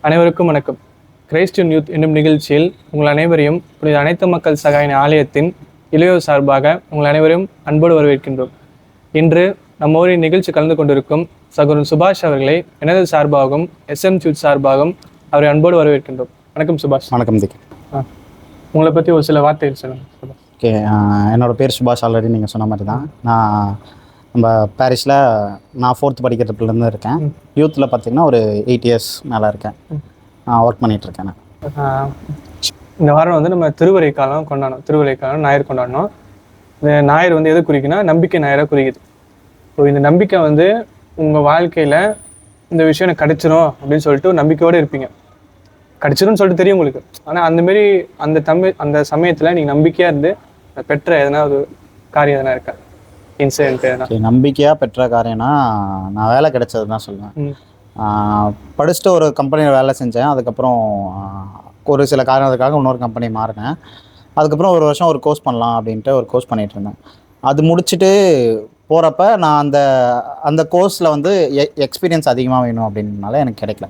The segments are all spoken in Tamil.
அனைவருக்கும் வணக்கம். கிரைஸ்ட் யூத் என்னும் நிகழ்ச்சியில் உங்கள் அனைவரையும் புனித அனைத்து மக்கள் சகாயின ஆலயத்தின் இளையோர் சார்பாக உங்கள் அனைவரையும் அன்போடு வரவேற்கின்றோம். இன்று நம்ம ஊரின் நிகழ்ச்சி கலந்து கொண்டிருக்கும் சகோதரன் சுபாஷ் அவர்களை எனது சார்பாகவும் SM யூத் சார்பாகவும் அவரை அன்போடு வரவேற்கின்றோம். வணக்கம் சுபாஷ். வணக்கம் திக். உங்களை பற்றி ஒரு சில வார்த்தைகள் சொல்லுங்கள். ஓகே, என்னோடய பேர் சுபாஷ். ஆல்ரெடி நீங்கள் சொன்ன மாதிரி தான். நான் நம்ம பாரிஸில் 4th படிக்கிறதுலேருந்து இருக்கேன். யூத்தில் பார்த்திங்கன்னா ஒரு 8 years மேலே இருக்கேன். நான் ஒர்க் பண்ணிகிட்ருக்கேன். இந்த வாரம் நம்ம திருவரை காலம் கொண்டாடணும். திருவரை காலம் ஞாயிறு கொண்டாடணும். இந்த ஞாயிறு எதை குறிக்குன்னா நம்பிக்கை ஞாயிறாக குறிக்குது. ஸோ இந்த நம்பிக்கை உங்கள் வாழ்க்கையில் இந்த விஷயம் எனக்கு கிடைச்சிரும் அப்படின்னு சொல்லிட்டு நம்பிக்கையோடு இருப்பீங்க. கிடைச்சிரும்னு சொல்லிட்டு தெரியும் உங்களுக்கு. ஆனால் அந்தமாரி அந்த சமயத்தில் நீங்கள் நம்பிக்கையாக இருந்து பெற்ற எதனா ஒரு காரியம் எதனா இருக்கா? இன்சிடென்ட் நம்பிக்கையாக பெற்ற காரியம்னா நான் வேலை கிடைச்சது தான் சொல்லுவேன். படிச்சுட்டு ஒரு கம்பெனியில் வேலை செஞ்சேன். அதுக்கப்புறம் ஒரு சில காரணத்துக்காக இன்னொரு கம்பெனி மாறினேன். அதுக்கப்புறம் ஒரு வருஷம் ஒரு கோர்ஸ் பண்ணலாம் அப்படின்ட்டு ஒரு கோர்ஸ் பண்ணிகிட்டு இருந்தேன். அது முடிச்சுட்டு போகிறப்ப நான் அந்த கோர்ஸில் எக்ஸ்பீரியன்ஸ் அதிகமாக வேணும் அப்படின்றனால எனக்கு கிடைக்கல.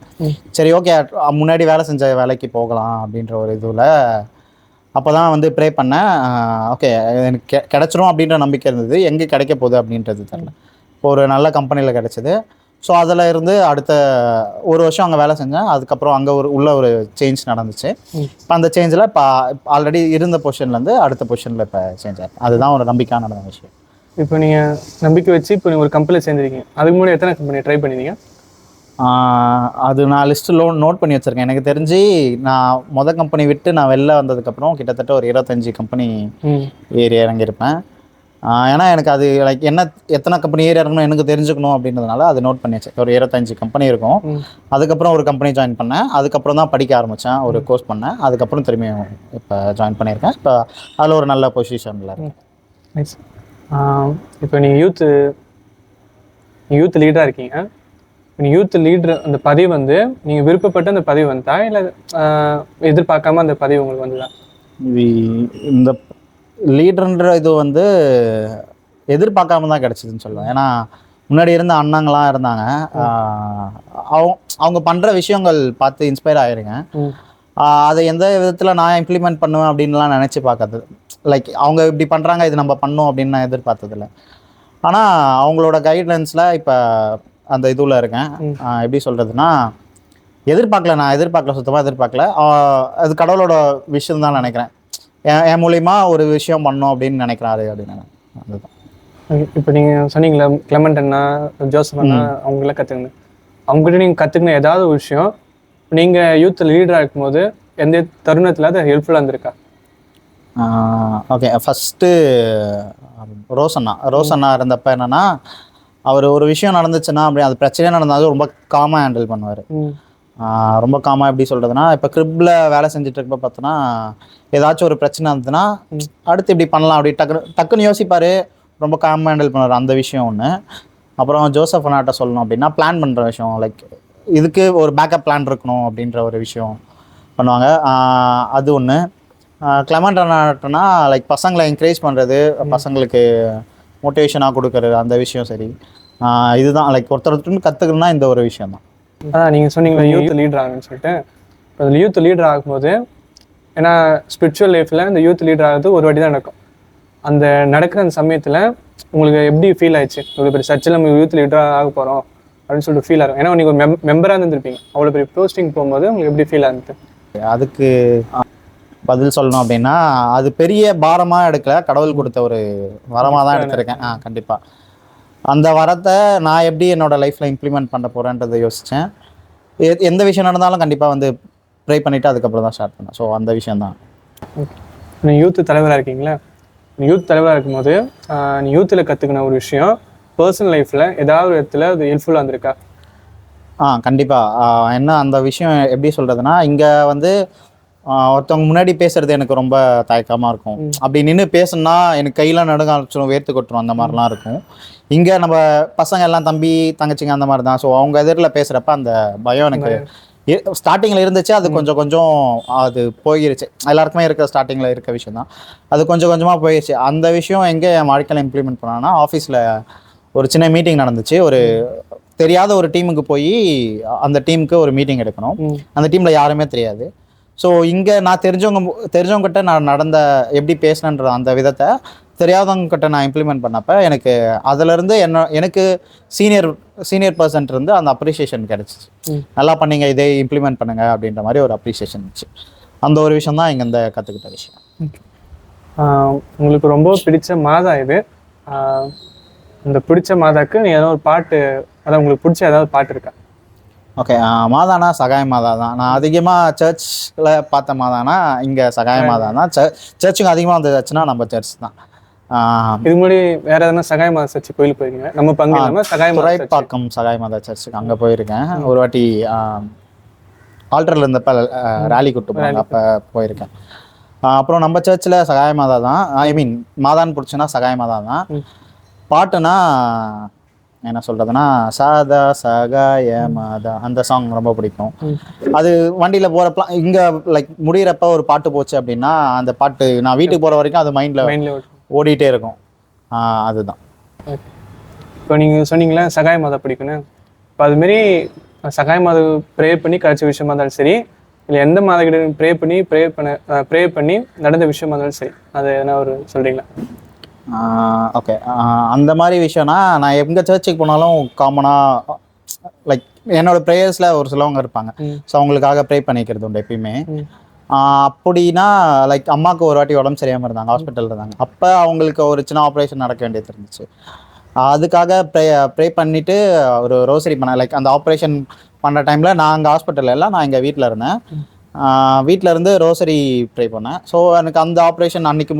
சரி, ஓகே, முன்னாடி வேலை செஞ்ச வேலைக்கு போகலாம் அப்படின்ற ஒரு இதில் அப்போ தான் ப்ரே பண்ணேன். ஓகே, எனக்கு கிடச்சிரும் அப்படின்ற நம்பிக்கை இருந்தது. எங்கே கிடைக்க போகுது அப்படின்றது தெரில. இப்போ ஒரு நல்ல கம்பெனியில் கிடச்சிது. ஸோ அதில் இருந்து அடுத்த ஒரு வருஷம் அங்கே வேலை செஞ்சேன். அதுக்கப்புறம் அங்கே ஒரு சேஞ்ச் நடந்துச்சு. இப்போ அந்த சேஞ்சில் இப்போ ஆல்ரெடி இருந்த பொசிஷன்லேருந்து அடுத்த பொசிஷனில் இப்போ சேஞ்ச் ஆகிருக்கு. அதுதான் ஒரு நம்பிக்கையான நடந்த விஷயம். இப்போ நீங்கள் நம்பிக்கை வச்சு இப்போ நீங்கள் ஒரு கம்பெனியில் சேர்ந்துருக்கீங்க. அதுக்கு முன்னாடி எத்தனை கம்பெனி ட்ரை பண்ணியிருந்தீங்க? அது நான் லிஸ்ட்டு நோட் பண்ணி வச்சுருக்கேன். எனக்கு தெரிஞ்சு நான் மொதல் கம்பெனி விட்டு நான் வெளில வந்ததுக்கப்புறம் கிட்டத்தட்ட ஒரு 25 கம்பெனி ஏறி இறங்கியிருப்பேன். ஏன்னா எனக்கு அது எத்தனை கம்பெனி ஏறி இறங்கணும் எனக்கு தெரிஞ்சுக்கணும் அப்படின்றதுனால அது நோட் பண்ணி வச்சேன். ஒரு 25 கம்பெனி இருக்கும். அதுக்கப்புறம் ஒரு கம்பெனி ஜாயின் பண்ணேன். அதுக்கப்புறம் தான் படிக்க ஆரம்பித்தேன். ஒரு கோர்ஸ் பண்ணேன். அதுக்கப்புறம் திரும்பியும் இப்போ ஜாயின் பண்ணியிருக்கேன். இப்போ அதில் ஒரு நல்ல பொசிஷனில் இருக்கேன். இப்போ நீங்கள் யூத் லீடராக இருக்கீங்க. யூத் லீடர் அந்த பதிவு நீங்கள் விருப்பப்பட்ட அந்த பதிவு வந்தா இல்லை எதிர்பார்க்காம அந்த பதிவு உங்களுக்கு வந்துதா? இந்த லீடர்ன்ற இது எதிர்பார்க்காம தான் கிடச்சிதுன்னு சொல்லுவேன். ஏன்னா முன்னாடி இருந்த அண்ணங்களாம் இருந்தாங்க. அவங்க பண்ணுற விஷயங்கள் பார்த்து இன்ஸ்பயர் ஆகிருங்க. அதை எந்த விதத்தில் நான் இம்ப்ளிமெண்ட் பண்ணுவேன் அப்படின்லாம் நினச்சி பார்க்கறது. அவங்க இப்படி பண்ணுறாங்க, இது நம்ம பண்ணோம் அப்படின்னு நான் எதிர்பார்த்ததில்ல. ஆனால் அவங்களோட கைட்லைன்ஸில் இப்போ அந்த இதுவில் இருக்கேன். எப்படி சொல்கிறதுனா, நான் சுத்தமாக எதிர்பார்க்கல. அது கடவுளோட விஷயம் தான் நினைக்கிறேன். என் மூலிமா ஒரு விஷயம் பண்ணோம் அப்படின்னு நினைக்கிறாரு அப்படின்னு. அதுதான். இப்போ நீங்கள் சொன்னீங்களா கிளமெண்ட் அண்ணா, ஜோசப் அண்ணா அவங்களாம் கற்றுக்கணும். அவங்ககிட்ட நீங்கள் கற்றுக்கின ஏதாவது ஒரு விஷயம் நீங்கள் யூத் லீடராக இருக்கும்போது எந்த தருணத்தில் அது ஹெல்ப்ஃபுல்லாக இருந்திருக்கா? ஓகே, ஃபஸ்ட்டு ரோசண்ணா இருந்தப்போ என்னென்னா, அவர் ஒரு விஷயம் நடந்துச்சுன்னா அப்படி அது பிரச்சனையாக நடந்தாலும் ரொம்ப காமாக ஹேண்டில் பண்ணுவார். ரொம்ப காமாக எப்படி சொல்கிறதுனா, இப்போ கிரிப்பில் வேலை செஞ்சுட்டு இருக்கப்போ பார்த்தோன்னா ஏதாச்சும் ஒரு பிரச்சனை இருந்ததுன்னா அடுத்து இப்படி பண்ணலாம் அப்படி டக்குன்னு யோசிப்பார். ரொம்ப காமாக ஹேண்டில் பண்ணுவார். அந்த விஷயம் ஒன்று. அப்புறம் ஜோசப் அண்ணாட்ட சொல்லணும் அப்படின்னா, பிளான் பண்ணுற விஷயம் இதுக்கு ஒரு பேக்கப் பிளான் இருக்கணும் அப்படின்ற ஒரு விஷயம் பண்ணுவாங்க. அது ஒன்று. கிளமெண்ட் அண்ணாட்டனா பசங்களை என்கரேஜ் பண்ணுறது, பசங்களுக்கு மோட்டிவேஷனாக கொடுக்கறது, அந்த விஷயம் சரி. இதுதான் ஒருத்தர் கற்றுக்கணும்னா இந்த ஒரு விஷயம் தான். நீங்கள் சொன்னீங்களா யூத் லீடர் ஆகுன்னு சொல்லிட்டு. இப்போ அந்த யூத் லீடர் ஆகும்போது, ஏன்னா ஸ்பிரிச்சுவல் லைஃப்பில் இந்த யூத் லீடர் ஆகுது ஒரு வாட்டி தான் நடக்கும். அந்த நடக்கிற அந்த சமயத்தில் உங்களுக்கு எப்படி ஃபீல் ஆயிடுச்சு? இவ்வளோ பெரிய சர்ச்சில் நம்ம யூத் லீடராக ஆக போகிறோம் அப்படின்னு சொல்லிட்டு ஃபீல் ஆகும். ஏன்னா நீங்கள் ஒரு மெம்பராக இருந்திருப்பீங்க. அவ்வளோ பெரிய போஸ்டிங் போகும்போது உங்களுக்கு எப்படி ஃபீல் ஆகுது? அதுக்கு பதில் சொல்லணும் அப்படின்னா, அது பெரிய பாரமாக எடுக்கல, கடவுள் கொடுத்த ஒரு வரமாக தான் எடுத்திருக்கேன். கண்டிப்பாக அந்த வரத்தை நான் எப்படி என்னோடய லைஃப்பில் இம்ப்ளிமெண்ட் பண்ண போகிறேன்றதை யோசித்தேன். எந்த விஷயம் நடந்தாலும் கண்டிப்பாக ப்ரே பண்ணிவிட்டு அதுக்கப்புறம் தான் ஸ்டார்ட் பண்ணேன். ஸோ அந்த விஷயந்தான். நீங்கள் யூத்து தலைவராக இருக்கீங்களா? யூத் தலைவராக இருக்கும்போது நீ யூத்தில் கற்றுக்கின ஒரு விஷயம் பர்சனல் லைஃப்பில் ஏதாவது ஒரு இடத்துல அது ஹெல்ப்ஃபுல்லாக இருந்திருக்கா? கண்டிப்பாக. என்ன அந்த விஷயம் எப்படி சொல்கிறதுனா, இங்கே ஒருத்தவங்க முன்னாடி பேசுறது எனக்கு ரொம்ப தயக்கமாக இருக்கும். அப்படி நின்று பேசணுன்னா எனக்கு கையெல்லாம் நடுங்க ஆரம்பிச்சிடும், வேர்த்து கொட்டுரும், அந்த மாதிரிலாம் இருக்கும். இங்கே நம்ம பசங்க எல்லாம் தம்பி தங்கச்சிங்க அந்த மாதிரி தான். ஸோ அவங்க எதிரில் பேசுகிறப்ப அந்த பயம் எனக்கு ஸ்டார்டிங்கில் இருந்துச்சு. அது கொஞ்சம் அது போயிருச்சு. எல்லாருக்குமே இருக்கிற ஸ்டார்டிங்கில் இருக்க விஷயம் தான். அது கொஞ்சமாக போயிடுச்சு. அந்த விஷயம் எங்கே என் வாழ்க்கையில் இம்ப்ளிமெண்ட் பண்ணான்னா, ஆஃபீஸில் ஒரு சின்ன மீட்டிங் நடந்துச்சு. ஒரு தெரியாத ஒரு டீமுக்கு போய் அந்த டீமுக்கு ஒரு மீட்டிங் எடுக்கணும். அந்த டீமில் யாருமே தெரியாது. ஸோ இங்கே நான் தெரிஞ்சவங்ககிட்ட நான் எப்படி பேசினன்ற அந்த விதத்தை தெரியாதவங்ககிட்ட நான் இம்ப்ளிமெண்ட் பண்ணப்போ எனக்கு அதுலேருந்து எனக்கு சீனியர் பர்சன்ட் இருந்து அந்த அப்ரிஷியேஷன் கிடச்சிச்சு. நல்லா பண்ணீங்க, இதே இம்ப்ளிமெண்ட் பண்ணுங்க அப்படின்ற மாதிரி ஒரு அப்ரிஷியேஷன் இருந்துச்சு. அந்த ஒரு விஷயம் தான் இங்கே இந்த கற்றுக்கிட்ட விஷயம். உங்களுக்கு ரொம்ப பிடிச்ச மாதா இது. இந்த பிடிச்ச மாதாக்கு நீ ஏதோ ஒரு பாட்டு, அதான் உங்களுக்கு பிடிச்ச ஏதாவது பாட்டு இருக்கா? ஓகே, மாதானா சகாய மாதா தான். நான் அதிகமாக சர்ச்சில் பார்த்த மாதானா இங்கே சகாய மாதா தான். சர்ச்சுக்கு அதிகமாக வந்து சர்ச்சுனா நம்ம சர்ச் தான். இது முன்னாடி வேற எதனா சகாய மாதா சர்ச்சு கோயிலுக்கு போயிருக்கீங்க? நம்ம பங்கு இல்லாமல் சகாய மாதா துறைப்பாக்கம் சகாய மாதா சர்ச்சுக்கு அங்கே போயிருக்கேன். ஒரு வாட்டி ஆல்டரில் இருந்தப்ப ரேலி கூட்டு போனாங்க, அப்போ போயிருக்கேன். அப்புறம் நம்ம சர்ச்சில் சகாய மாதா தான். ஐ மீன் மாதான்னு பிடிச்சுன்னா சகாய மாதா தான். பாட்டுனா என்ன சொல்கிறதுனா சாதா சகாய மாதா அந்த சாங் ரொம்ப பிடிக்கும். அது வண்டியில் போகிறப்ப இங்கே லைக் முடிகிறப்ப ஒரு பாட்டு போச்சு அப்படின்னா அந்த பாட்டு நான் வீட்டுக்கு போகிற வரைக்கும் அது மைண்டில் ஓடிட்டே இருக்கும். அதுதான். இப்போ நீங்கள் சொன்னீங்களே சகாய மாதா பிடிக்குன்னு. இப்போ அதுமாரி சகாய மாதா ப்ரே பண்ணி கிடைச்ச விஷயமா இருந்தாலும் சரி, இல்லை எந்த மாதா கிட்ட ப்ரே பண்ணி நடந்த விஷயமா இருந்தாலும் சரி, அது எதனா ஒரு சொல்கிறீங்களா? ஓகே, அந்த மாதிரி விஷயம்னா நான் எங்கே சர்ச்சுக்கு போனாலும் காமனாக லைக் என்னோடய ப்ரேயர்ஸில் ஒரு சிலவங்க இருப்பாங்க. ஸோ அவங்களுக்காக ப்ரே பண்ணிக்கிறது உண்டு எப்பயுமே. அப்படின்னா லைக் அம்மாவுக்கு ஒரு வாட்டி உடம்பு சரியாமல் இருந்தாங்க, ஹாஸ்பிட்டலில் இருந்தாங்க. அப்போ அவங்களுக்கு ஒரு சின்ன ஆப்ரேஷன் நடக்க வேண்டியது இருந்துச்சு. அதுக்காக ப்ரே பண்ணிவிட்டு ஒரு ரோசரி பண்ணேன். லைக் அந்த ஆப்ரேஷன் பண்ணுற டைமில் நான் அங்கே ஹாஸ்பிட்டலில் இல்லை, நான் இங்கே வீட்டில் இருந்தேன். வீட்டில் இருந்து ரோசரி ப்ரே பண்ணேன். ஸோ எனக்கு அந்த ஆப்ரேஷன் அன்றைக்கி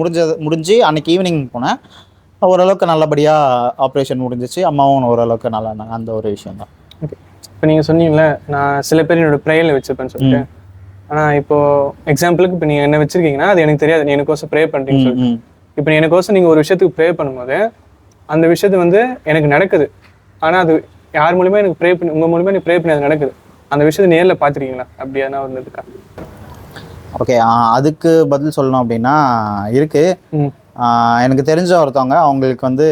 முடிஞ்சு அன்றைக்கி ஈவினிங் போனேன். ஓரளவுக்கு நல்லபடியாக ஆப்ரேஷன் முடிஞ்சிச்சு. அம்மாவும் ஓரளவுக்கு நல்லா இருந்தாங்க. அந்த ஒரு விஷயம் தான். ஓகே, இப்போ நீங்கள் சொன்னீங்களே நான் சில பேர் என்னோடய ப்ரேயரில் வச்சுருப்பேன்னு சொல்லிட்டு. ஆனால் இப்போது எக்ஸாம்பிளுக்கு இப்போ நீங்கள் என்ன வச்சுருக்கீங்கன்னா அது எனக்கு தெரியாது, நீ எனக்கோசம் ப்ரே பண்ணுறீங்கன்னு சொல்லிட்டு. இப்போ நீ எனக்கோசம் நீங்கள் ஒரு விஷயத்துக்கு ப்ரே பண்ணும்போது அந்த விஷயத்து வந்து எனக்கு நடக்குது, ஆனால் அது யார் மூலிமா எனக்கு ப்ரே பண்ணி, உங்கள் மூலிமா எனக்கு ப்ரே பண்ணி அது நடக்குது, அந்த விஷயத்தை நேரில் பார்த்துருக்கீங்களா? அப்படி எதனா இருந்ததுக்கா? ஓகே, அதுக்கு பதில் சொல்லணும் அப்படின்னா இருக்குது. எனக்கு தெரிஞ்ச ஒருத்தவங்க, அவங்களுக்கு வந்து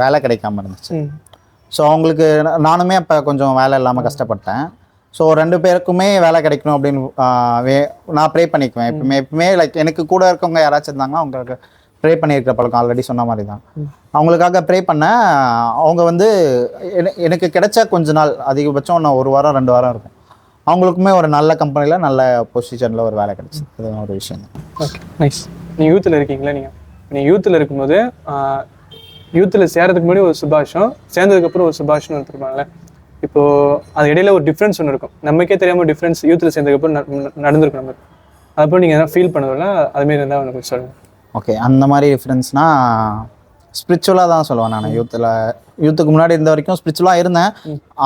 வேலை கிடைக்காம இருந்துச்சு. ஸோ அவங்களுக்கு நானுமே அப்போ கொஞ்சம் வேலை இல்லாமல் கஷ்டப்பட்டேன். ஸோ 2 பேருக்குமே வேலை கிடைக்கணும் அப்படின்னு நான் ப்ரே பண்ணிக்குவேன் எப்பவுமே. லைக் எனக்கு கூட இருக்கவங்க யாராச்சும் இருந்தாங்கன்னா அவங்களுக்கு ப்ரே பண்ணியிருக்கிற பழக்கம் ஆல்ரெடி சொன்ன மாதிரி தான். அவங்களுக்காக ப்ரே பண்ணேன். அவங்க வந்து எனக்கு கிடைச்ச கொஞ்ச நாள், அதிகபட்சம் நான் 1 வாரம் 2 வாரம் இருக்கும், அவங்களுக்குமே ஒரு நல்ல கம்பெனியில் நல்ல பொசிஷனில் ஒரு வேலை கிடைச்சி. அதுதான் ஒரு விஷயம் தான். Okay, nice. நீங்கள் யூத்தில் இருக்கீங்களா? நீங்கள் யூத்தில் இருக்கும்போது யூத்தில் சேர்றதுக்கு முன்னாடி ஒரு சுபாஷம், சேர்ந்ததுக்கப்புறம் ஒரு சுபாஷன் எடுத்துருப்பாங்களே. இப்போது அது இடையில ஒரு டிஃப்ரென்ஸ் ஒன்று இருக்கும், நமக்கே தெரியாமல் டிஃப்ரென்ஸ் யூத்தில் சேர்ந்ததுக்கப்புறம் நடந்திருக்கும் நமக்கு. அதுக்கப்புறம் நீங்கள் எதாவது ஃபீல் பண்ணதில்ல? அதுமாரி இருந்தால் எனக்கு சொல்லுங்கள். ஓகே, அந்த மாதிரி டிஃப்ரென்ஸ்னால் ஸ்பிரிச்சுவலாக தான் சொல்லுவேன் நான். யூத்துக்கு முன்னாடி இருந்த வரைக்கும் ஸ்பிரிச்சுவலாக இருந்தேன்,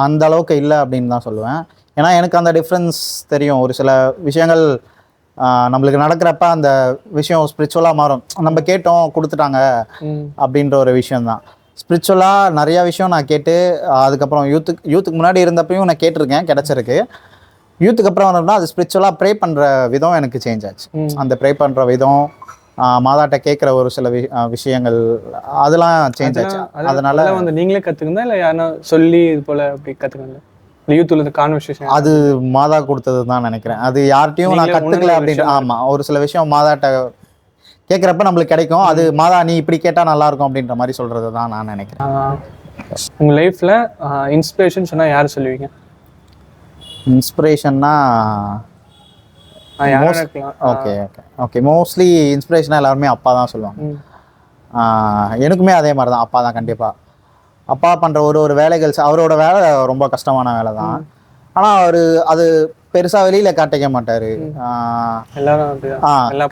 அந்த அளவுக்கு இல்லை அப்படின்னு தான் சொல்லுவேன். ஏன்னா எனக்கு அந்த டிஃப்ரென்ஸ் தெரியும். ஒரு சில விஷயங்கள் நம்மளுக்கு நடக்கிறப்ப அந்த விஷயம் ஸ்பிரிச்சுவலாக மாறும். நம்ம கேட்டோம் கொடுத்துட்டாங்க அப்படின்ற ஒரு விஷயந்தான். ஸ்பிரிச்சுவலாக நிறையா விஷயம் நான் கேட்டு அதுக்கப்புறம் யூத்துக்கு முன்னாடி இருந்தப்பையும் நான் கேட்டிருக்கேன், கிடச்சிருக்கு. யூத்துக்கு அப்புறம் வந்தோம்னா அது ஸ்பிரிச்சுவலாக ப்ரே பண்ணுற விதம் எனக்கு சேஞ்ச் ஆச்சு. அந்த ப்ரே பண்ணுற விதம், மாதாட்ட கேட்குற ஒரு சில விஷயங்கள் அதெல்லாம் சேஞ்ச் ஆச்சு. அதனால வந்து நீங்களே கற்றுக்கணும் இல்லை யாரா சொல்லி இது போல் அப்படி கற்றுக்கணும்? யூத்தில் இந்த கான்வர்சேஷன் அது மாதா கொடுத்தது தான் நினைக்கிறேன். அது யார்கிட்டையும் நான் கற்றுக்கல அப்படின்னு. ஆமாம், ஒரு சில விஷயம் மாதாட்ட கேட்குறப்ப நம்மளுக்கு கிடைக்கும். அது மாதா நீ இப்படி கேட்டால் நல்லாயிருக்கும் அப்படின்ற மாதிரி சொல்கிறது தான் நான் நினைக்கிறேன். உங்கள் லைஃப்பில் இன்ஸ்பிரேஷன் சொன்னால் யார் சொல்லுவீங்க? இன்ஸ்பிரேஷன்னா ஓகே மோஸ்ட்லி இன்ஸ்பிரேஷனாக எல்லாருமே அப்பா தான் சொல்லுவாங்க. எனக்குமே அதே மாதிரி தான், அப்பா தான் கண்டிப்பாக. அப்பா பண்ணுற ஒரு வேலைகள், அவரோட வேலை ரொம்ப கஷ்டமான வேலை தான். ஆனால் அது பெருசாக வெளியில் காட்டிக்க மாட்டார்.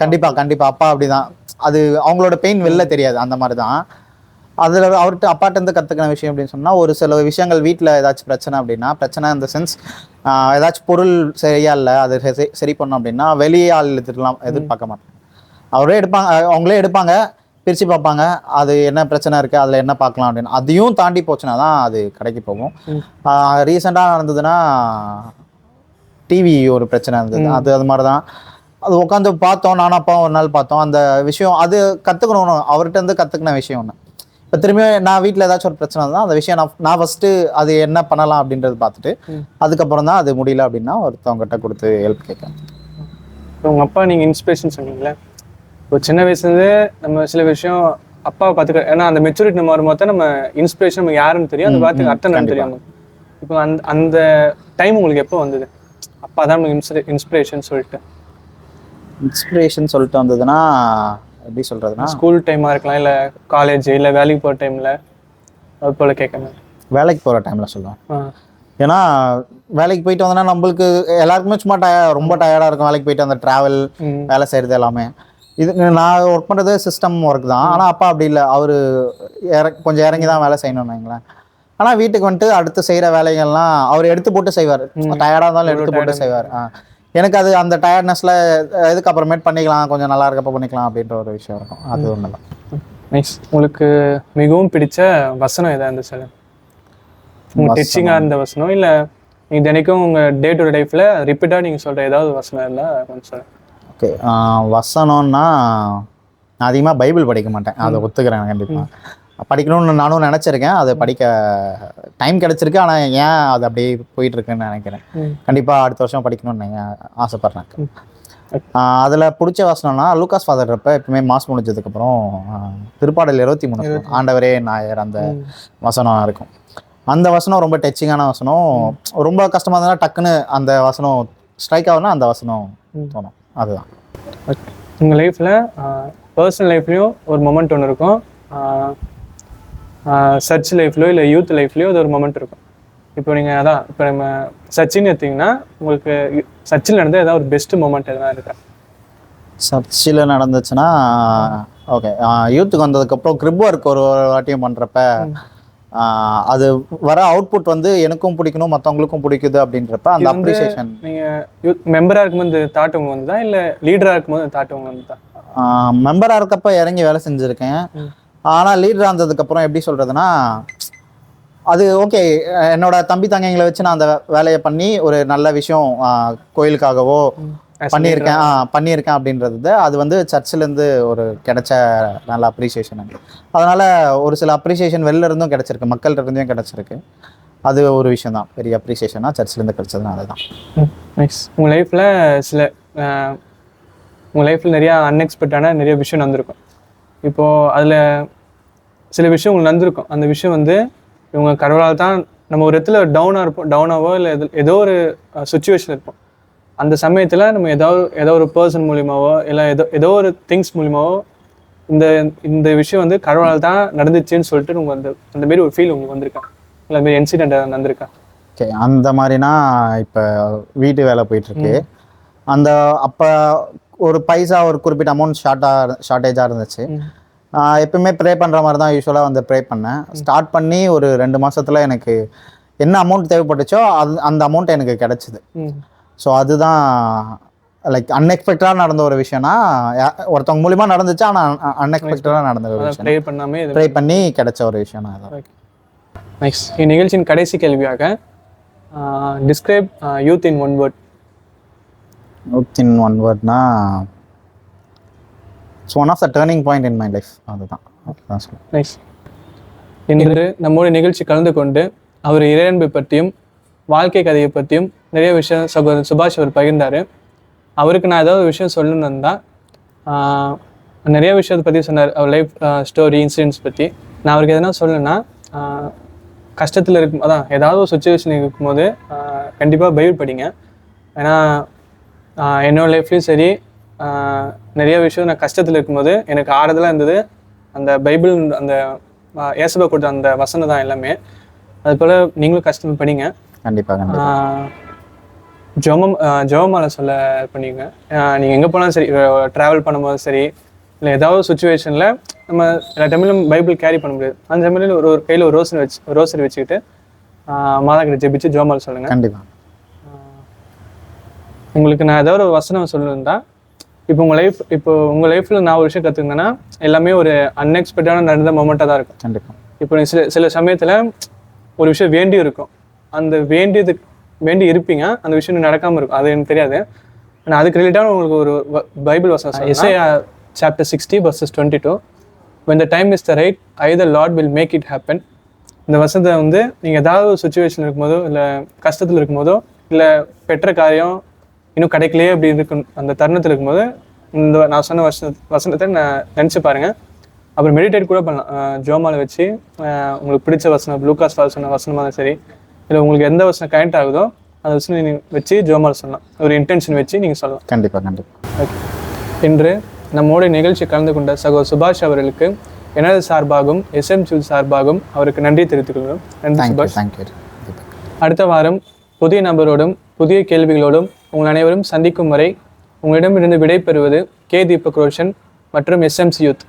கண்டிப்பாக அப்பா அப்படி தான். அது அவங்களோட பெயின் வெளில தெரியாது, அந்த மாதிரி தான். அதில் அப்பாட்டேருந்து கற்றுக்கின விஷயம் அப்படின்னு சொன்னால், ஒரு சில விஷயங்கள் வீட்டில் ஏதாச்சும் பிரச்சனை இந்த சென்ஸ் ஏதாச்சும் பொருள் சரியா இல்லை, அது சரி பண்ணோம் அப்படின்னா வெளியே ஆள் எதிர்பார்க்க மாட்டாங்க. அவங்களே எடுப்பாங்க, பிரித்து பார்ப்பாங்க, அது என்ன பிரச்சனை இருக்குது, அதில் என்ன பார்க்கலாம் அப்படின்னு. அதையும் தாண்டி போச்சுன்னா தான் அது கடைக்கு போகும். ரீசெண்டாக நடந்ததுன்னா டிவி ஒரு பிரச்சனை இருந்தது. அது மாதிரி தான். அது உட்காந்து பார்த்தோம், நானும் அப்பாவும் ஒரு நாள் பார்த்தோம். அந்த விஷயம் அது கற்றுக்கணும், அவர்கிட்ட இருந்து கற்றுக்கின விஷயம் ஒன்று. இப்போ திரும்பி நான் வீட்டில் ஏதாச்சும் ஒரு பிரச்சனை இருந்தால் அந்த விஷயம் நான் ஃபஸ்ட்டு அது என்ன பண்ணலாம் அப்படின்றது பார்த்துட்டு அதுக்கப்புறம் தான் அது முடியல அப்படின்னா ஒருத்தவங்ககிட்ட கொடுத்து ஹெல்ப் கேட்கேன். உங்கள் அப்பா நீங்கள் இன்ஸ்பிரேஷன் சொன்னீங்களே, இப்போ சின்ன வயசுலேருந்து நம்ம சில விஷயம் அப்பாவை பார்த்துக்க, ஏன்னா அந்த மெச்சூரிட்டி நம்ம வரும்போது தான் நம்ம இன்ஸ்பிரேஷன் நமக்கு யாருன்னு தெரியும், அந்த வார்த்தைக்கு அர்த்தம் என்னன்னு தெரியும். இப்போ அந்த டைம் உங்களுக்கு எப்போ வந்தது, அப்பா தான் நமக்கு இன்ஸ்பிரேஷன் சொல்லிட்டு? இன்ஸ்பிரேஷன் சொல்லிட்டு வந்ததுன்னா எப்படி சொல்கிறதுனா, ஸ்கூல் டைமாக இருக்கலாம், இல்லை காலேஜ், இல்லை வேலைக்கு போகிற டைமில், அது போல் கேட்கணும். வேலைக்கு போகிற டைமில் சொல்லுவேன். ஏன்னா வேலைக்கு போயிட்டு வந்தோன்னா நம்மளுக்கு எல்லாருக்குமே சும்மா ரொம்ப டயர்டாக இருக்கும். வேலைக்கு போயிட்டு அந்த ட்ராவல், வேலை செய்கிறது எல்லாமே. இது நான் ஒர்க் பண்ணுறது சிஸ்டம் ஒர்க் தான். ஆனால் அப்பா அப்படி இல்லை, அவர் கொஞ்சம் இறங்கி தான் வேலை செய்யணும்னு வைங்களேன். ஆனால் வீட்டுக்கு வந்துட்டு அடுத்து செய்கிற வேலைகள்லாம் அவர் எடுத்து போட்டு செய்வார். டயர்டாக இருந்தாலும் எடுத்து போட்டு செய்வார். எனக்கு அது அந்த டயர்ட்னஸில் எதுக்கு அப்புறமேட் பண்ணிக்கலாம், கொஞ்சம் நல்லா இருக்கப்போ பண்ணிக்கலாம் அப்படின்ற ஒரு விஷயம் இருக்கும். அது ஒன்று தான். நைஸ். உங்களுக்கு மிகவும் பிடிச்ச வசனம் எதாக இருந்துச்சு? உங்களுக்கு டச்சிங்காக இருந்த வசனம், இல்லை நீங்கள் தினைக்கும் உங்கள் டே டு டே லைஃப்பில் ரிப்பீட்டாக நீங்கள் சொல்கிற ஏதாவது வசனம் இருந்தால் கொஞ்சம் சொல்லுங்கள். ஓகே, வசனம்னா நான் அதிகமாக பைபிள் படிக்க மாட்டேன், அதை ஒத்துக்கிறேன். கண்டிப்பாக படிக்கணும்னு நானும் நினச்சிருக்கேன், அதை படிக்க டைம் கிடச்சிருக்கு. ஆனால் ஏன் அது அப்படியே போயிட்டுருக்குன்னு நினைக்கிறேன். கண்டிப்பாக அடுத்த வருஷம் படிக்கணும்னு ஆசைப்பட்றேன். அதில் பிடிச்ச வசனம்னா லூகாஸ் ஃபாதர் இருப்ப எப்பவுமே மாஸ் முடிஞ்சதுக்கப்புறம் திருப்பாடல் 23 ஆண்டவரே நாயர் அந்த வசனம் இருக்கும். அந்த வசனம் ரொம்ப டச்சிங்கான வசனம். ரொம்ப கஷ்டமாக இருந்தால் டக்குன்னு அந்த வசனம் ஸ்ட்ரைக் ஆகுனா அந்த வசனம் தோணும். அதுதான். உங்கள் லைஃப்பில் பர்சனல் லைஃப்லேயும் ஒரு மொமெண்ட் ஒன்று இருக்கும், சர்ச் லைஃப்லையோ இல்லை யூத் லைஃப்லையோ அது ஒரு மொமெண்ட் இருக்கும். இப்போ நீங்கள் அதான் இப்போ நம்ம சர்ச்சின்னு எடுத்திங்கன்னா உங்களுக்கு சர்ச்சில் நடந்த ஏதாவது ஒரு பெஸ்ட் மொமெண்ட் எதனா இருக்கா? சர்ச்சில் நடந்துச்சுன்னா ஓகே, யூத்துக்கு வந்ததுக்கப்புறம் கிரிப் ஒர்க் ஒரு வாட்டியும் பண்ணுறப்ப அது வர அவுட்புட் வந்து எனக்கும் பிடிக்கணும், மற்றவங்களுக்கும் பிடிக்குது அப்படின்றப்ப அந்த அப்ரிசியேஷன். நீங்கள் யூத் மெம்பராக இருக்கும்போது இந்த தாட் உங்களுக்கு வந்துதா, இல்லை லீடராக இருக்கும்போது இந்த தாட் உங்களுக்கு வந்துதா? மெம்பராக இருக்கப்போ இறங்கி வேலை செஞ்சுருக்கேன். ஆனால் லீடராக இருந்ததுக்கப்புறம் எப்படி சொல்கிறதுனா, அது ஓகே என்னோட தம்பி தங்கைங்களை வச்சு நான் அந்த வேலையை பண்ணி ஒரு நல்ல விஷயம் கோயிலுக்காகவோ பண்ணியிருக்கேன் அப்படின்றது அது வந்து சர்ச்சிலேருந்து ஒரு கிடைச்ச நல்ல அப்ரிசியேஷன். அதனால் ஒரு சில அப்ரிசியேஷன் வெளில இருந்தும் கிடச்சிருக்கு, மக்கள்கிட்ட இருந்தும் கிடச்சிருக்கு. அது ஒரு விஷயம் தான், பெரிய அப்ரிசியேஷனாக சர்ச்சிலேருந்து கிடச்சதுனால தான். நெக்ஸ்ட் உங்கள் லைஃப்பில் நிறையா அன்எக்ஸ்பெக்டான நிறைய விஷயம் நடந்திருக்கும். இப்போது அதில் சில விஷயம் உங்களுக்கு நடந்திருக்கும். அந்த விஷயம் வந்து இவங்க கடவுளால் தான் நம்ம ஒரு இடத்துல டவுனாவோ இல்லை ஏதோ ஒரு சுச்சுவேஷன் இருப்போம். அந்த சமயத்தில் நம்ம ஏதோ ஒரு பர்சன் மூலியமாவோ இல்லை ஏதோ ஒரு திங்ஸ் மூலியமாவோ இந்த விஷயம் வந்து கடவுளால் தான் நடந்துச்சுன்னு சொல்லிட்டு உங்களுக்கு அந்த மாரி ஒரு ஃபீல் உங்களுக்கு வந்திருக்கா, இல்லை அந்த மாரி இன்சிடென்ட் நடந்திருக்கா? ஓகே, அந்த மாதிரினா இப்போ வீட்டு வேலை போயிட்டுருக்கு. அப்போ ஒரு பைசா ஒரு குறிப்பிட்ட அமௌண்ட் ஷார்ட்டேஜாக இருந்துச்சு. எப்பவுமே ப்ரே பண்ணுற மாதிரி தான் யூஸ்வலாக வந்து ப்ரே பண்ணேன். ஸ்டார்ட் பண்ணி ஒரு 2 மாதத்தில் எனக்கு என்ன அமௌண்ட் தேவைப்பட்டுச்சோ அந்த அமௌண்ட் எனக்கு கிடச்சிது. ஸோ அதுதான் லைக் அன்எக்ஸ்பெக்டடாக நடந்த ஒரு விஷயம்னா, ஒருத்தவங்க மூலிமா நடந்துச்சு, ஆனால் அன்எக்ஸ்பெக்டடாக நடந்த ஒரு விஷயம், ப்ரே பண்ணி கிடைச்ச ஒரு விஷயம். அதான். நெக்ஸ்ட் இந்நிகழ்ச்சியின் கடைசி கேள்வியாக, describe youth in one word. Youth in one வேர்ட்னா it's one of the turning point in my life. அதுதான் சொல்லுவேன். நைஸ். இன்று நம்முடைய நிகழ்ச்சி கலந்து கொண்டு அவர் இறையன்பை பற்றியும் வாழ்க்கை கதையை பற்றியும் நிறைய விஷயம் சகோதரர் சுபாஷ் அவர் பகிர்ந்தார். அவருக்கு நான் ஏதாவது விஷயம் சொல்லணும்னு தான் நிறைய விஷயத்தை பற்றி சொன்னார், அவர் லைஃப் ஸ்டோரி இன்சிடென்ட்ஸ் பற்றி. நான் அவருக்கு எதனா சொல்லணுன்னா, கஷ்டத்தில் இருக்கும் ஏதாவது ஒரு சுச்சுவேஷன் இருக்கும்போது கண்டிப்பாக பைபிள் படிங்க. ஏன்னா என்னோடய லைஃப்லேயும் சரி நிறைய விஷயம் நான் கஷ்டத்தில் இருக்கும்போது எனக்கு ஆறுதலாக இருந்தது அந்த பைபிள், அந்த இயேசுபா கொடுத்த அந்த வசனம் தான் எல்லாமே. அதுபோல் நீங்களும் கஷ்டம் படிங்க. கண்டிப்பாக. ஜெபமாலை சொல்ல பண்ணிங்க. நீங்கள் எங்கே போனாலும் சரி, ட்ராவல் பண்ணும்போது சரி, இல்லை ஏதாவது சுச்சுவேஷனில் நம்ம எல்லா டைம்லையும் பைபிள் கேரி பண்ண முடியாது. அந்த டைம்ல ஒரு கையில் ஒரு ரோசரி வச்சுக்கிட்டு மாதா கிட்ட ஜெபிச்சு ஜெபமாலை சொல்லுங்கள். கண்டிப்பாக. உங்களுக்கு நான் ஏதாவது ஒரு வசனம் சொல்லணுன்னா, இப்போ உங்கள் லைஃப்பில் நான் ஒரு விஷயம் கற்றுக்கினேன்னா எல்லாமே ஒரு அன்எக்ஸ்பெக்டான நடந்த மொமெண்ட்டாக தான் இருக்கும். கண்டிப்பாக. இப்போ சில சமயத்தில் ஒரு விஷயம் வேண்டி இருக்கும், அந்த வேண்டி இருப்பீங்க, அந்த விஷயம் நடக்காமல் இருக்கும், அது எனக்கு தெரியாது. ஆனால் அதுக்கு ரிலேட்டான உங்களுக்கு ஒரு பைபிள் வசனம், எஸ்ஐயா chapter 60 verses 22. when the time is the right, either Lord will make it happen. இந்த வசனத்தை வந்து நீங்கள் ஏதாவது ஒரு சுச்சுவேஷன் இருக்கும்போதோ இல்லை கஷ்டத்தில் இருக்கும்போதோ இல்லை பெற்ற காரியம் இன்னும் கிடைக்கலையே அப்படி இருக்கும் அந்த தருணத்தில் இருக்கும்போது இந்த நான் சொன்ன வசனத்தை நான் நினச்சி பாருங்கள். அப்புறம் மெடிடேட் கூட பண்ணலாம். ஜோமாவில் வச்சு உங்களுக்கு பிடிச்ச வசனம், லூகாஸ் ஃபால் சொன்ன வசனமாக சரி, இல்லை உங்களுக்கு எந்த வசனம் கனெக்ட் ஆகுதோ அந்த வசனம் நீங்கள் வச்சு ஜோமாவில் சொல்லலாம். ஒரு இன்டென்ஷன் வச்சு நீங்கள் சொல்லலாம். கண்டிப்பாக. ஓகே. இன்று நம்மோடைய நிகழ்ச்சி கலந்து கொண்ட சகோதரர் சுபாஷ் அவர்களுக்கு எனது சார்பாகவும் SMC சார்பாகவும் அவருக்கு நன்றி தெரிவித்துக் கொள்கிறோம். நன்றி சுபாஷ். அடுத்த வாரம் புதிய நபரோடும் புதிய கேள்விகளோடும் உங்கள் அனைவரும் சந்திக்கும் வரை உங்களிடமிருந்து விடை பெறுவது K. தீபக் ரோஷன் மற்றும் SMC யூத்.